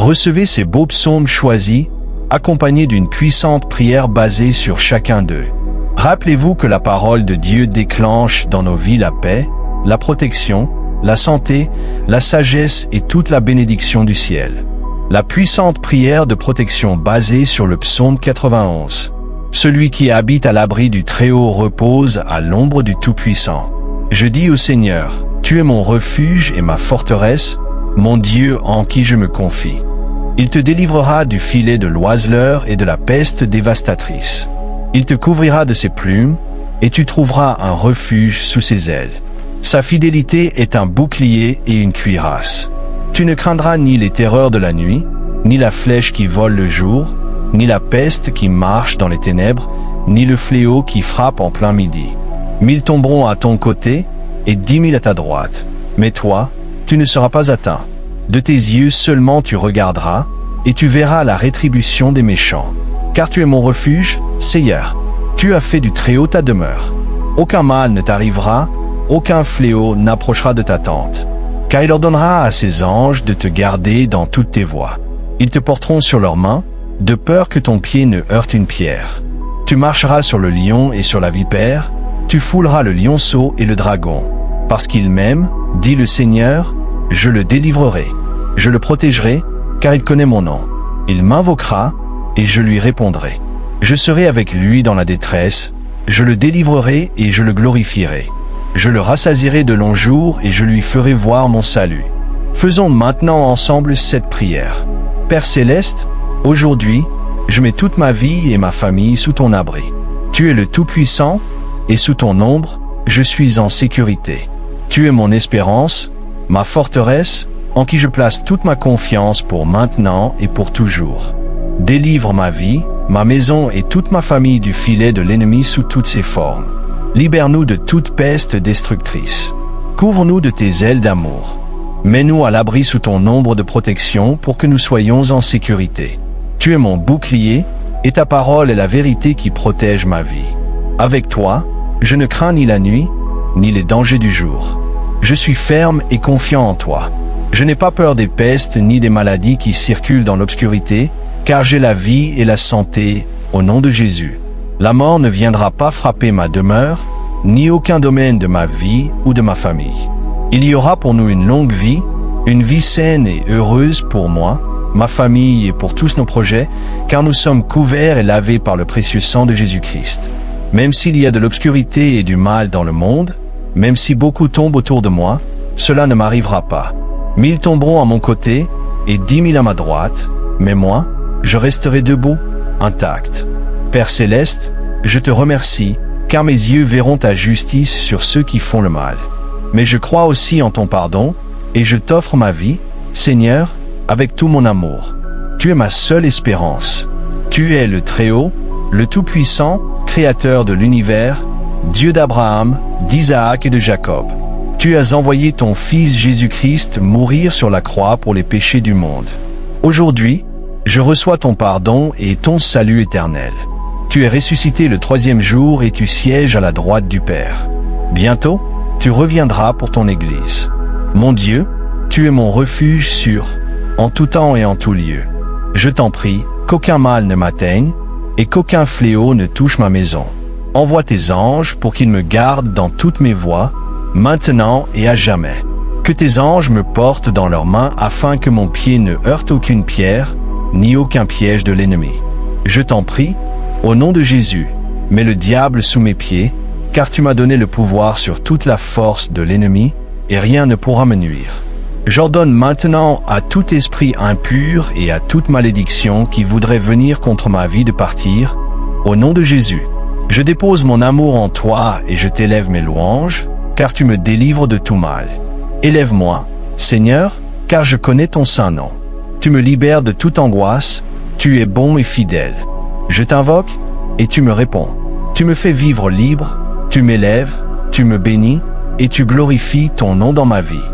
Recevez ces beaux psaumes choisis, accompagnés d'une puissante prière basée sur chacun d'eux. Rappelez-vous que la parole de Dieu déclenche dans nos vies la paix, la protection, la santé, la sagesse et toute la bénédiction du ciel. La puissante prière de protection basée sur le psaume 91. Celui qui habite à l'abri du Très-Haut repose à l'ombre du Tout-Puissant. Je dis au Seigneur, tu es mon refuge et ma forteresse, mon Dieu en qui je me confie. Il te délivrera du filet de l'oiseleur et de la peste dévastatrice. Il te couvrira de ses plumes, et tu trouveras un refuge sous ses ailes. Sa fidélité est un bouclier et une cuirasse. Tu ne craindras ni les terreurs de la nuit, ni la flèche qui vole le jour, ni la peste qui marche dans les ténèbres, ni le fléau qui frappe en plein midi. 1000 tomberont à ton côté, et 10 000 à ta droite. Mais toi, tu ne seras pas atteint. De tes yeux seulement tu regarderas, et tu verras la rétribution des méchants. Car tu es mon refuge, Seigneur. Tu as fait du Très-Haut ta demeure. Aucun mal ne t'arrivera, aucun fléau n'approchera de ta tente. Car il ordonnera à ses anges de te garder dans toutes tes voies. Ils te porteront sur leurs mains, de peur que ton pied ne heurte une pierre. Tu marcheras sur le lion et sur la vipère, tu fouleras le lionceau et le dragon. Parce qu'il m'aime, dit le Seigneur, je le délivrerai. Je le protégerai, car il connaît mon nom. Il m'invoquera, et je lui répondrai. Je serai avec lui dans la détresse, je le délivrerai et je le glorifierai. Je le rassasierai de longs jours et je lui ferai voir mon salut. Faisons maintenant ensemble cette prière. Père Céleste, aujourd'hui, je mets toute ma vie et ma famille sous ton abri. Tu es le Tout-Puissant, et sous ton ombre, je suis en sécurité. Tu es mon espérance, ma forteresse, en qui je place toute ma confiance pour maintenant et pour toujours. Délivre ma vie, ma maison et toute ma famille du filet de l'ennemi sous toutes ses formes. Libère-nous de toute peste destructrice. Couvre-nous de tes ailes d'amour. Mets-nous à l'abri sous ton ombre de protection pour que nous soyons en sécurité. Tu es mon bouclier, et ta parole est la vérité qui protège ma vie. Avec toi, je ne crains ni la nuit, ni les dangers du jour. Je suis ferme et confiant en toi. Je n'ai pas peur des pestes ni des maladies qui circulent dans l'obscurité, car j'ai la vie et la santé, au nom de Jésus. La mort ne viendra pas frapper ma demeure, ni aucun domaine de ma vie ou de ma famille. Il y aura pour nous une longue vie, une vie saine et heureuse pour moi, ma famille et pour tous nos projets, car nous sommes couverts et lavés par le précieux sang de Jésus-Christ. Même s'il y a de l'obscurité et du mal dans le monde, même si beaucoup tombent autour de moi, cela ne m'arrivera pas. 1000 tomberont à mon côté et 10 000 à ma droite, mais moi, je resterai debout, intact. Père Céleste, je te remercie, car mes yeux verront ta justice sur ceux qui font le mal. Mais je crois aussi en ton pardon, et je t'offre ma vie, Seigneur, avec tout mon amour. Tu es ma seule espérance. Tu es le Très-Haut, le Tout-Puissant, Créateur de l'univers, Dieu d'Abraham, d'Isaac et de Jacob. Tu as envoyé ton Fils Jésus-Christ mourir sur la croix pour les péchés du monde. Aujourd'hui, je reçois ton pardon et ton salut éternel. Tu es ressuscité le 3e jour et tu sièges à la droite du Père. Bientôt, tu reviendras pour ton Église. Mon Dieu, tu es mon refuge sûr, en tout temps et en tout lieu. Je t'en prie, qu'aucun mal ne m'atteigne, et qu'aucun fléau ne touche ma maison. Envoie tes anges pour qu'ils me gardent dans toutes mes voies, maintenant et à jamais. Que tes anges me portent dans leurs mains afin que mon pied ne heurte aucune pierre, ni aucun piège de l'ennemi. Je t'en prie, au nom de Jésus, mets le diable sous mes pieds, car tu m'as donné le pouvoir sur toute la force de l'ennemi, et rien ne pourra me nuire. J'ordonne maintenant à tout esprit impur et à toute malédiction qui voudrait venir contre ma vie de partir, au nom de Jésus. Je dépose mon amour en toi et je t'élève mes louanges, car tu me délivres de tout mal. Élève-moi, Seigneur, car je connais ton saint nom. Tu me libères de toute angoisse, tu es bon et fidèle. Je t'invoque, et tu me réponds. Tu me fais vivre libre, tu m'élèves, tu me bénis, et tu glorifies ton nom dans ma vie.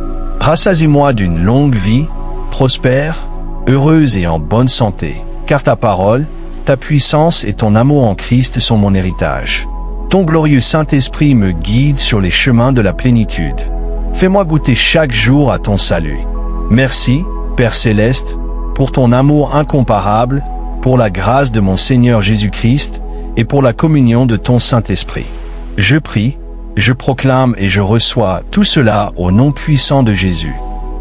Rassasie-moi d'une longue vie, prospère, heureuse et en bonne santé, car ta parole, ta puissance et ton amour en Christ sont mon héritage. Ton glorieux Saint-Esprit me guide sur les chemins de la plénitude. Fais-moi goûter chaque jour à ton salut. Merci, Père Céleste, pour ton amour incomparable, pour la grâce de mon Seigneur Jésus-Christ et pour la communion de ton Saint-Esprit. Je prie, je proclame et je reçois tout cela au nom puissant de Jésus.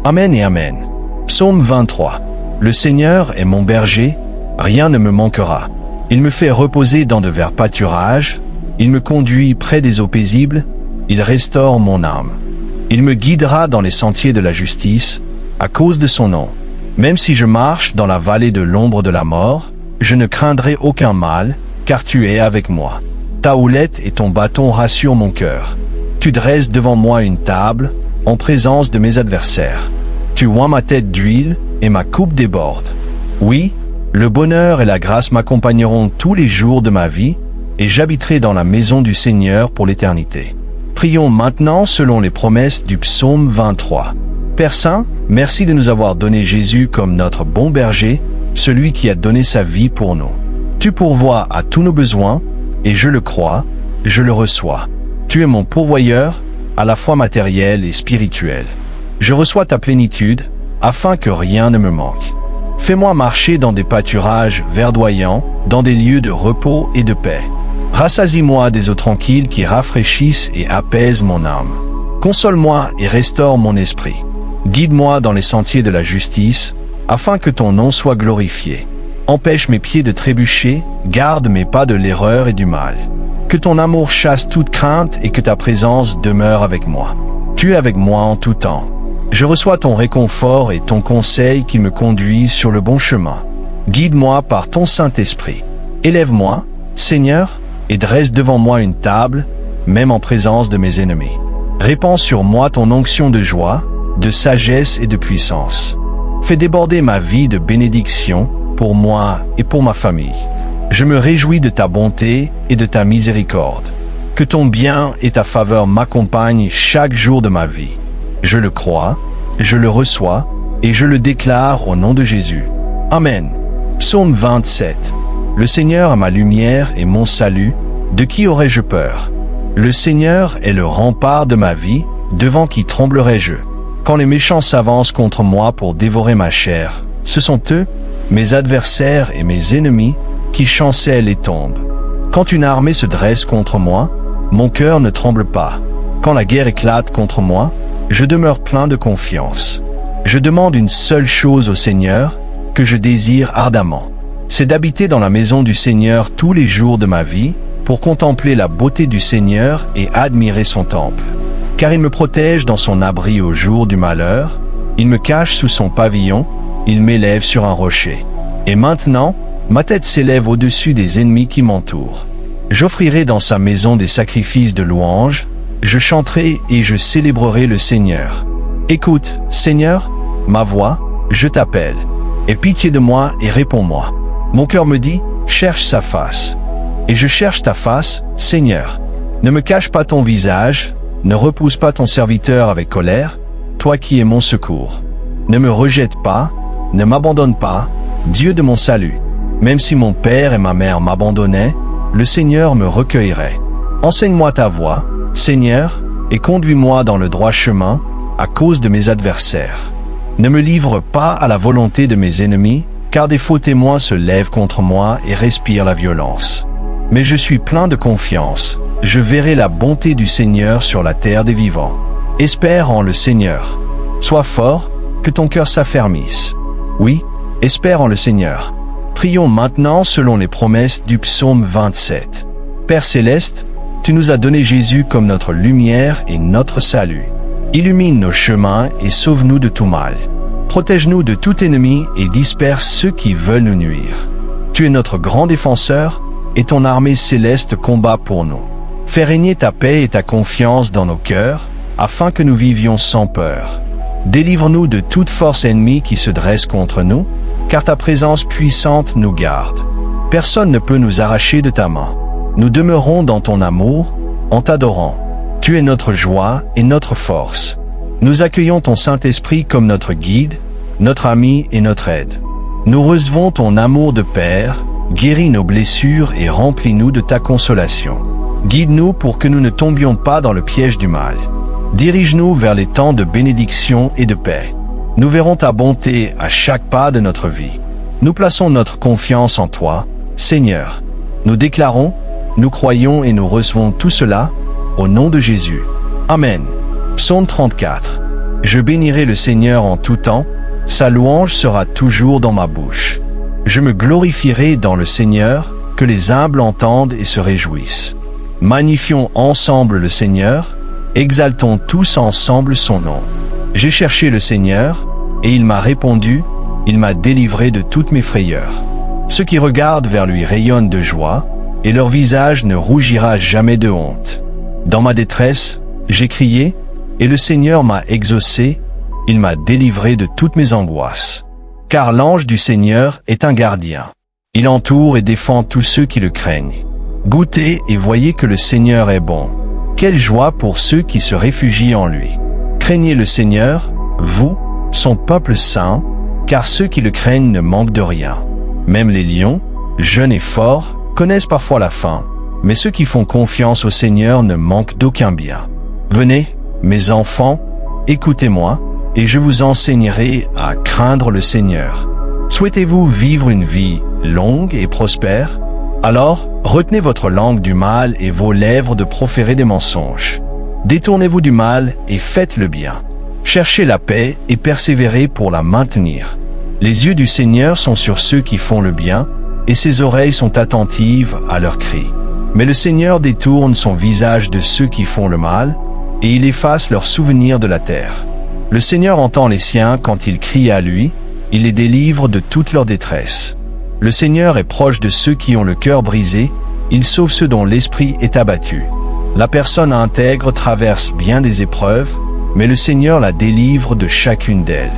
Amen et Amen. Psaume 23. Le Seigneur est mon berger, rien ne me manquera. Il me fait reposer dans de verts pâturages, il me conduit près des eaux paisibles, il restaure mon âme. Il me guidera dans les sentiers de la justice, à cause de son nom. Même si je marche dans la vallée de l'ombre de la mort, je ne craindrai aucun mal, car tu es avec moi. Ta houlette et ton bâton rassurent mon cœur. Tu dresses devant moi une table, en présence de mes adversaires. Tu oins ma tête d'huile, et ma coupe déborde. Oui, le bonheur et la grâce m'accompagneront tous les jours de ma vie, et j'habiterai dans la maison du Seigneur pour l'éternité. Prions maintenant selon les promesses du psaume 23. Père Saint, merci de nous avoir donné Jésus comme notre bon berger, celui qui a donné sa vie pour nous. Tu pourvois à tous nos besoins, et je le crois, je le reçois. Tu es mon pourvoyeur, à la fois matériel et spirituel. Je reçois ta plénitude, afin que rien ne me manque. Fais-moi marcher dans des pâturages verdoyants, dans des lieux de repos et de paix. Rassasie-moi des eaux tranquilles qui rafraîchissent et apaisent mon âme. Console-moi et restaure mon esprit. Guide-moi dans les sentiers de la justice, afin que ton nom soit glorifié. Empêche mes pieds de trébucher, garde mes pas de l'erreur et du mal. Que ton amour chasse toute crainte et que ta présence demeure avec moi. Tu es avec moi en tout temps. Je reçois ton réconfort et ton conseil qui me conduisent sur le bon chemin. Guide-moi par ton Saint-Esprit. Élève-moi, Seigneur, et dresse devant moi une table, même en présence de mes ennemis. Répands sur moi ton onction de joie, de sagesse et de puissance. Fais déborder ma vie de bénédiction pour moi et pour ma famille. Je me réjouis de ta bonté et de ta miséricorde. Que ton bien et ta faveur m'accompagnent chaque jour de ma vie. Je le crois, je le reçois, et je le déclare au nom de Jésus. Amen. Psaume 27. Le Seigneur est ma lumière et mon salut, de qui aurais-je peur? Le Seigneur est le rempart de ma vie, devant qui tremblerais-je? Quand les méchants s'avancent contre moi pour dévorer ma chair, ce sont eux, mes adversaires et mes ennemis, qui chancellent et tombent. Quand une armée se dresse contre moi, mon cœur ne tremble pas. Quand la guerre éclate contre moi, je demeure plein de confiance. Je demande une seule chose au Seigneur, que je désire ardemment. C'est d'habiter dans la maison du Seigneur tous les jours de ma vie, pour contempler la beauté du Seigneur et admirer son temple. Car il me protège dans son abri au jour du malheur, il me cache sous son pavillon, il m'élève sur un rocher. Et maintenant, ma tête s'élève au-dessus des ennemis qui m'entourent. J'offrirai dans sa maison des sacrifices de louange, je chanterai et je célébrerai le Seigneur. Écoute, Seigneur, ma voix, je t'appelle. Aie pitié de moi et réponds-moi. Mon cœur me dit, cherche sa face. Et je cherche ta face, Seigneur. Ne me cache pas ton visage, ne repousse pas ton serviteur avec colère, toi qui es mon secours. Ne me rejette pas, ne m'abandonne pas, Dieu de mon salut. Même si mon père et ma mère m'abandonnaient, le Seigneur me recueillerait. Enseigne-moi ta voie, Seigneur, et conduis-moi dans le droit chemin, à cause de mes adversaires. Ne me livre pas à la volonté de mes ennemis, car des faux témoins se lèvent contre moi et respirent la violence. Mais je suis plein de confiance, je verrai la bonté du Seigneur sur la terre des vivants. Espère en le Seigneur. Sois fort, que ton cœur s'affermisse. Oui, espère en le Seigneur. Prions maintenant selon les promesses du psaume 27. Père céleste, tu nous as donné Jésus comme notre lumière et notre salut. Illumine nos chemins et sauve-nous de tout mal. Protège-nous de tout ennemi et disperse ceux qui veulent nous nuire. Tu es notre grand défenseur, et ton armée céleste combat pour nous. Fais régner ta paix et ta confiance dans nos cœurs, afin que nous vivions sans peur. Délivre-nous de toute force ennemie qui se dresse contre nous, car ta présence puissante nous garde. Personne ne peut nous arracher de ta main. Nous demeurons dans ton amour, en t'adorant. Tu es notre joie et notre force. Nous accueillons ton Saint-Esprit comme notre guide, notre ami et notre aide. Nous recevons ton amour de Père, guéris nos blessures et remplis-nous de ta consolation. Guide-nous pour que nous ne tombions pas dans le piège du mal. Dirige-nous vers les temps de bénédiction et de paix. Nous verrons ta bonté à chaque pas de notre vie. Nous plaçons notre confiance en toi, Seigneur. Nous déclarons, nous croyons et nous recevons tout cela, au nom de Jésus. Amen. Psaume 34. Je bénirai le Seigneur en tout temps, sa louange sera toujours dans ma bouche. Je me glorifierai dans le Seigneur, que les humbles entendent et se réjouissent. Magnifions ensemble le Seigneur, exaltons tous ensemble son nom. J'ai cherché le Seigneur, et il m'a répondu, il m'a délivré de toutes mes frayeurs. Ceux qui regardent vers lui rayonnent de joie, et leur visage ne rougira jamais de honte. Dans ma détresse, j'ai crié, et le Seigneur m'a exaucé, il m'a délivré de toutes mes angoisses. Car l'ange du Seigneur est un gardien. Il entoure et défend tous ceux qui le craignent. Goûtez et voyez que le Seigneur est bon. Quelle joie pour ceux qui se réfugient en lui. Craignez le Seigneur, vous, son peuple saint, car ceux qui le craignent ne manquent de rien. Même les lions, jeunes et forts, connaissent parfois la faim, mais ceux qui font confiance au Seigneur ne manquent d'aucun bien. Venez, mes enfants, écoutez-moi, et je vous enseignerai à craindre le Seigneur. Souhaitez-vous vivre une vie longue et prospère? Alors, retenez votre langue du mal et vos lèvres de proférer des mensonges. Détournez-vous du mal et faites le bien. Cherchez la paix et persévérez pour la maintenir. Les yeux du Seigneur sont sur ceux qui font le bien, et ses oreilles sont attentives à leurs cris. Mais le Seigneur détourne son visage de ceux qui font le mal, et il efface leurs souvenirs de la terre. Le Seigneur entend les siens quand ils crient à lui, il les délivre de toute leur détresse. Le Seigneur est proche de ceux qui ont le cœur brisé, il sauve ceux dont l'esprit est abattu. La personne intègre traverse bien des épreuves, mais le Seigneur la délivre de chacune d'elles.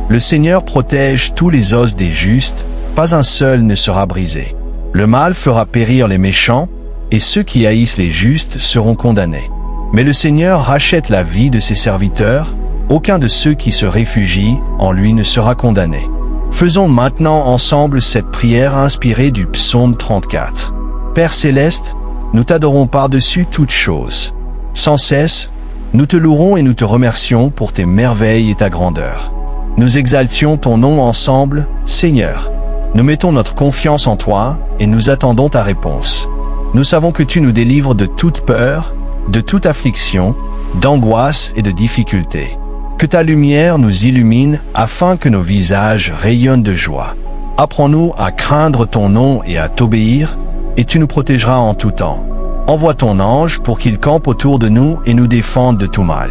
Le Seigneur protège tous les os des justes, pas un seul ne sera brisé. Le mal fera périr les méchants, et ceux qui haïssent les justes seront condamnés. Mais le Seigneur rachète la vie de ses serviteurs, aucun de ceux qui se réfugient en lui ne sera condamné. Faisons maintenant ensemble cette prière inspirée du psaume 34. Père céleste, nous t'adorons par-dessus toutes choses. Sans cesse, nous te louerons et nous te remercions pour tes merveilles et ta grandeur. Nous exaltions ton nom ensemble, Seigneur. Nous mettons notre confiance en toi et nous attendons ta réponse. Nous savons que tu nous délivres de toute peur, de toute affliction, d'angoisse et de difficulté. Que ta lumière nous illumine afin que nos visages rayonnent de joie. Apprends-nous à craindre ton nom et à t'obéir, et tu nous protégeras en tout temps. Envoie ton ange pour qu'il campe autour de nous et nous défende de tout mal.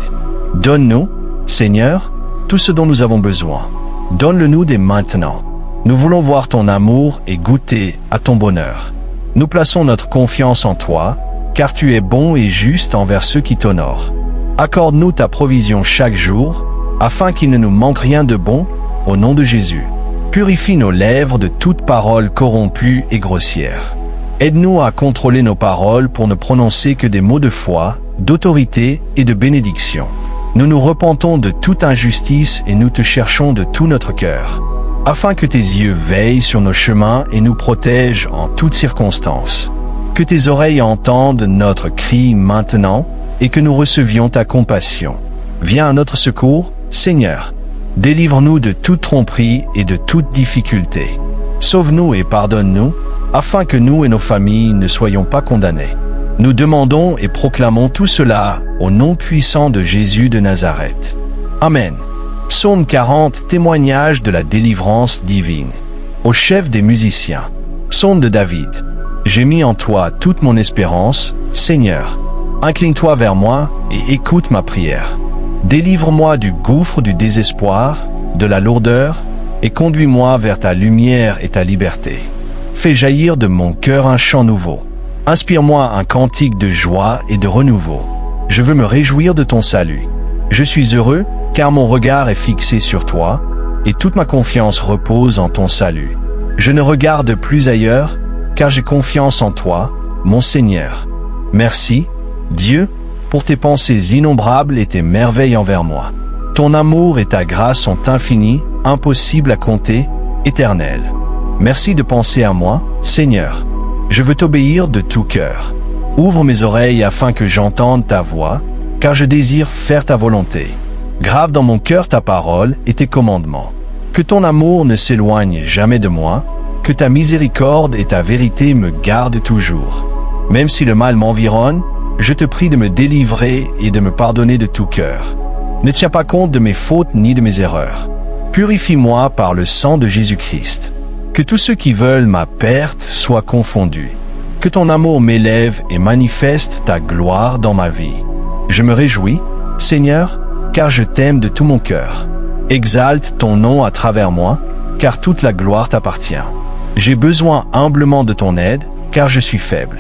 Donne-nous, Seigneur, tout ce dont nous avons besoin. Donne-le-nous dès maintenant. Nous voulons voir ton amour et goûter à ton bonheur. Nous plaçons notre confiance en toi, car tu es bon et juste envers ceux qui t'honorent. Accorde-nous ta provision chaque jour, afin qu'il ne nous manque rien de bon, au nom de Jésus. Purifie nos lèvres de toute parole corrompue et grossière. Aide-nous à contrôler nos paroles pour ne prononcer que des mots de foi, d'autorité et de bénédiction. Nous nous repentons de toute injustice et nous te cherchons de tout notre cœur, afin que tes yeux veillent sur nos chemins et nous protègent en toutes circonstances. Que tes oreilles entendent notre cri maintenant, et que nous recevions ta compassion. Viens à notre secours, Seigneur. Délivre-nous de toute tromperie et de toute difficulté. Sauve-nous et pardonne-nous, afin que nous et nos familles ne soyons pas condamnés. Nous demandons et proclamons tout cela au nom puissant de Jésus de Nazareth. Amen. Psaume 40, témoignage de la délivrance divine. Au chef des musiciens. Psaume de David. J'ai mis en toi toute mon espérance, Seigneur. Incline-toi vers moi et écoute ma prière. Délivre-moi du gouffre du désespoir, de la lourdeur, et conduis-moi vers ta lumière et ta liberté. Fais jaillir de mon cœur un chant nouveau. Inspire-moi un cantique de joie et de renouveau. Je veux me réjouir de ton salut. Je suis heureux, car mon regard est fixé sur toi, et toute ma confiance repose en ton salut. Je ne regarde plus ailleurs, car j'ai confiance en toi, mon Seigneur. Merci, Dieu, pour tes pensées innombrables et tes merveilles envers moi. Ton amour et ta grâce sont infinis, impossibles à compter, éternels. Merci de penser à moi, Seigneur. Je veux t'obéir de tout cœur. Ouvre mes oreilles afin que j'entende ta voix, car je désire faire ta volonté. Grave dans mon cœur ta parole et tes commandements. Que ton amour ne s'éloigne jamais de moi, que ta miséricorde et ta vérité me gardent toujours. Même si le mal m'environne, je te prie de me délivrer et de me pardonner de tout cœur. Ne tiens pas compte de mes fautes ni de mes erreurs. Purifie-moi par le sang de Jésus-Christ. Que tous ceux qui veulent ma perte soient confondus. Que ton amour m'élève et manifeste ta gloire dans ma vie. Je me réjouis, Seigneur, car je t'aime de tout mon cœur. Exalte ton nom à travers moi, car toute la gloire t'appartient. J'ai besoin humblement de ton aide, car je suis faible.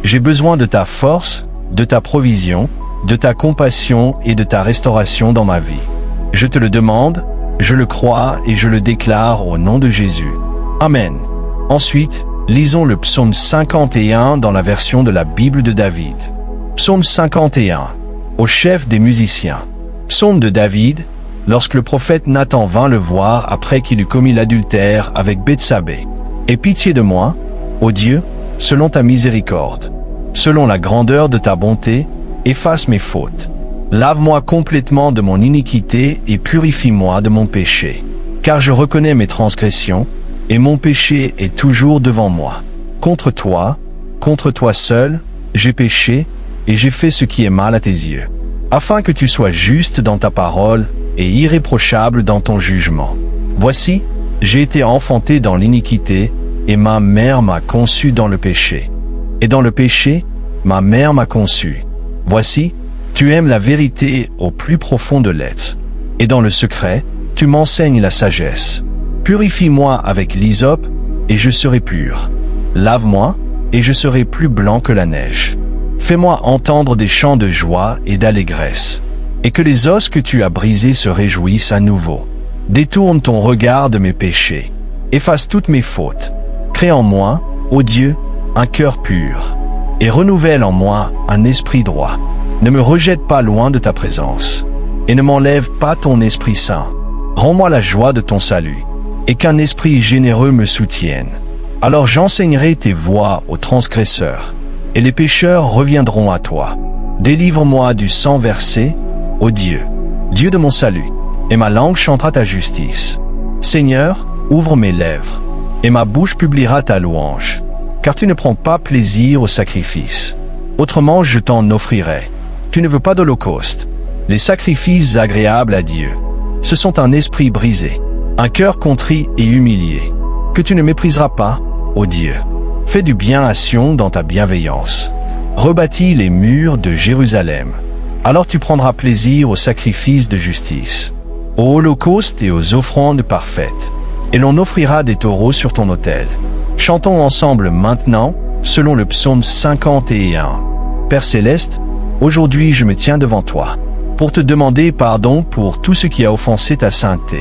J'ai besoin de ta force, de ta provision, de ta compassion et de ta restauration dans ma vie. Je te le demande, je le crois et je le déclare au nom de Jésus. Amen. Ensuite, lisons le psaume 51 dans la version de la Bible de David. Psaume 51. Au chef des musiciens. Psaume de David, lorsque le prophète Nathan vint le voir après qu'il eut commis l'adultère avec Bethsabée. Aie pitié de moi, ô Dieu, selon ta miséricorde. Selon la grandeur de ta bonté, efface mes fautes. Lave-moi complètement de mon iniquité et purifie-moi de mon péché. Car je reconnais mes transgressions, et mon péché est toujours devant moi. Contre toi seul, j'ai péché, et j'ai fait ce qui est mal à tes yeux. Afin que tu sois juste dans ta parole et irréprochable dans ton jugement. Voici, j'ai été enfanté dans l'iniquité, et ma mère m'a conçu dans le péché. Et dans le péché, ma mère m'a conçu. Voici, tu aimes la vérité au plus profond de l'être. Et dans le secret, tu m'enseignes la sagesse. Purifie-moi avec l'hysope, et je serai pur. Lave-moi, et je serai plus blanc que la neige. Fais-moi entendre des chants de joie et d'allégresse, et que les os que tu as brisés se réjouissent à nouveau. Détourne ton regard de mes péchés. Efface toutes mes fautes. Crée en moi, ô Dieu, un cœur pur, et renouvelle en moi un esprit droit. Ne me rejette pas loin de ta présence, et ne m'enlève pas ton Esprit Saint. Rends-moi la joie de ton salut, et qu'un esprit généreux me soutienne. Alors j'enseignerai tes voies aux transgresseurs, et les pécheurs reviendront à toi. Délivre-moi du sang versé, ô Dieu, Dieu de mon salut, et ma langue chantera ta justice. Seigneur, ouvre mes lèvres, et ma bouche publiera ta louange, car tu ne prends pas plaisir au sacrifice. Autrement je t'en offrirai. Tu ne veux pas d'holocauste. Les sacrifices agréables à Dieu, ce sont un esprit brisé, un cœur contrit et humilié, que tu ne mépriseras pas, ô Dieu. Fais du bien à Sion dans ta bienveillance. Rebâtis les murs de Jérusalem. Alors tu prendras plaisir aux sacrifices de justice, aux holocaustes et aux offrandes parfaites, et l'on offrira des taureaux sur ton autel. Chantons ensemble maintenant, selon le psaume 51. Père céleste, aujourd'hui je me tiens devant toi, pour te demander pardon pour tout ce qui a offensé ta sainteté,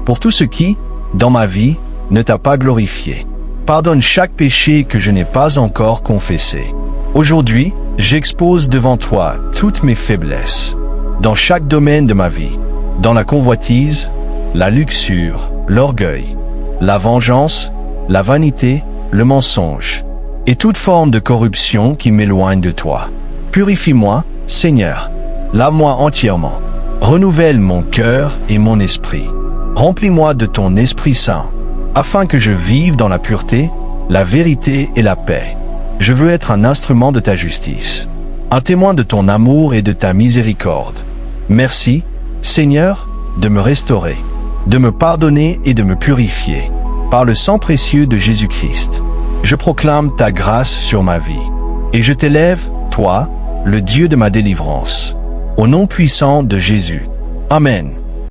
pour tout ce qui, dans ma vie, ne t'a pas glorifié. Pardonne chaque péché que je n'ai pas encore confessé. Aujourd'hui, j'expose devant toi toutes mes faiblesses, dans chaque domaine de ma vie, dans la convoitise, la luxure, l'orgueil, la vengeance, la vanité, le mensonge, et toute forme de corruption qui m'éloigne de toi. Purifie-moi, Seigneur, lave-moi entièrement, renouvelle mon cœur et mon esprit. Remplis-moi de ton Esprit Saint, afin que je vive dans la pureté, la vérité et la paix. Je veux être un instrument de ta justice, un témoin de ton amour et de ta miséricorde. Merci, Seigneur, de me restaurer, de me pardonner et de me purifier, par le sang précieux de Jésus-Christ. Je proclame ta grâce sur ma vie, et je t'élève, toi, le Dieu de ma délivrance. Au nom puissant de Jésus. Amen.